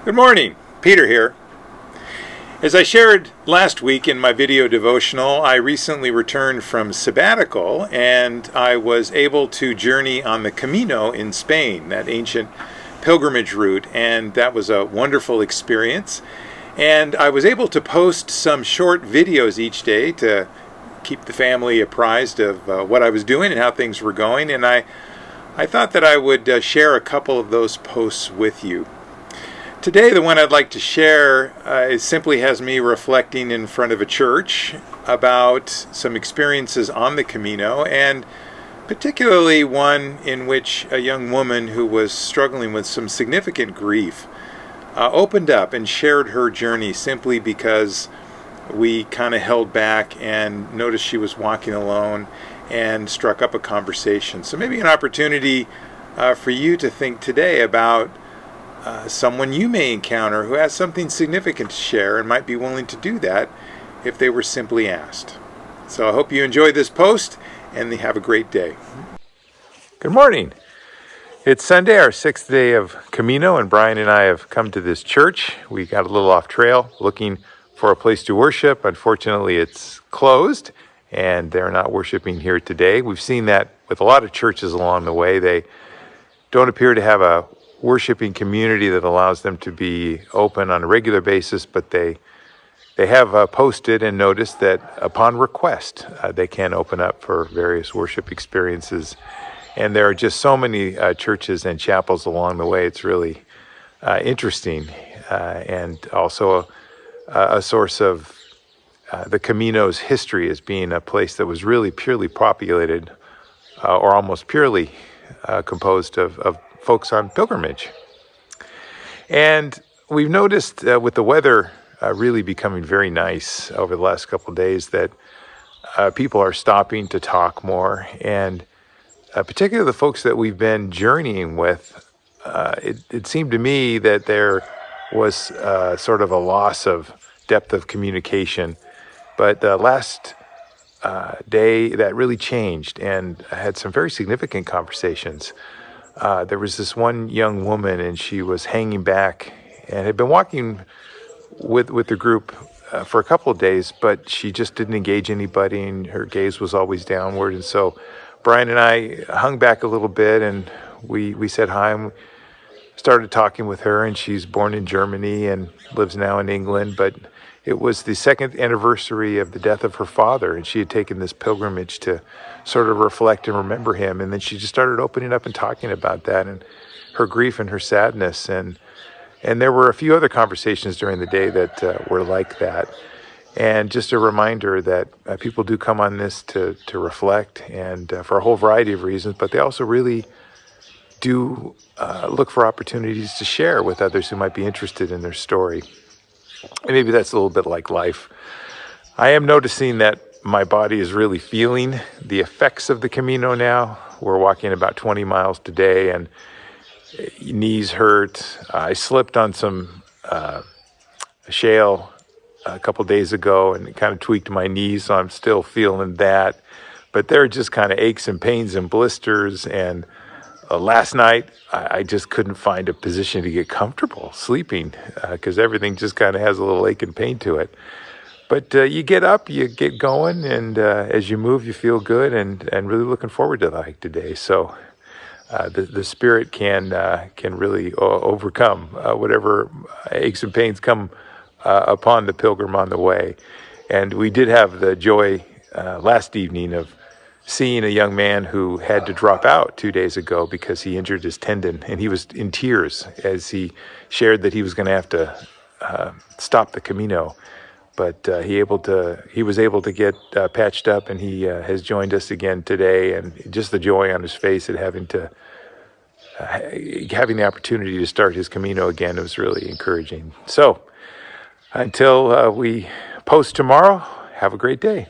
Good morning, Peter here. As I shared last week in my video devotional, I recently returned from sabbatical and I was able to journey on the Camino in Spain, that ancient pilgrimage route, and that was a wonderful experience. And I was able to post some short videos each day to keep the family apprised of what I was doing and how things were going, and I thought that I would share a couple of those posts with you. Today, the one I'd like to share simply has me reflecting in front of a church about some experiences on the Camino, and particularly one in which a young woman who was struggling with some significant grief opened up and shared her journey simply because we kind of held back and noticed she was walking alone and struck up a conversation. So maybe an opportunity for you to think today about someone you may encounter who has something significant to share and might be willing to do that if they were simply asked. So I hope you enjoy this post and have a great day. Good morning. It's Sunday, our 6th day of Camino, and Brian and I have come to this church. We got a little off trail looking for a place to worship. Unfortunately, it's closed and they're not worshiping here today. We've seen that with a lot of churches along the way. They don't appear to have a worshiping community that allows them to be open on a regular basis, but they have posted and noticed that upon request they can open up for various worship experiences, and there are just so many churches and chapels along the way. It's really interesting and also a source of the Camino's history as being a place that was really purely populated or almost purely composed of folks on pilgrimage. And we've noticed with the weather really becoming very nice over the last couple of days that people are stopping to talk more, and particularly the folks that we've been journeying with, it seemed to me that there was sort of a loss of depth of communication. But last day that really changed, and I had some very significant conversations. There was this one young woman, and she was hanging back and had been walking with the group for a couple of days, but she just didn't engage anybody, and her gaze was always downward. And so Brian and I hung back a little bit, and we said hi, and started talking with her. And she's born in Germany and lives now in England, but it was the second anniversary of the death of her father, and she had taken this pilgrimage to sort of reflect and remember him. And then she just started opening up and talking about that and her grief and her sadness. And there were a few other conversations during the day that were like that. And just a reminder that people do come on this to reflect, and for a whole variety of reasons, but they also really do look for opportunities to share with others who might be interested in their story. And maybe that's a little bit like life. I am noticing that my body is really feeling the effects of the Camino now. We're walking about 20 miles today, and knees hurt. I slipped on some shale a couple days ago and it kind of tweaked my knees, so I'm still feeling that. But there are just kind of aches and pains and blisters, and last night, I just couldn't find a position to get comfortable sleeping because everything just kind of has a little ache and pain to it. But you get up, you get going, and as you move, you feel good, and really looking forward to the hike today. So the spirit can really overcome whatever aches and pains come upon the pilgrim on the way. And we did have the joy last evening of seeing a young man who had to drop out 2 days ago because he injured his tendon, and he was in tears as he shared that he was going to have to stop the Camino. But he was able to get patched up, and he has joined us again today. And just the joy on his face at having the opportunity to start his Camino again was really encouraging. So until we post tomorrow, have a great day.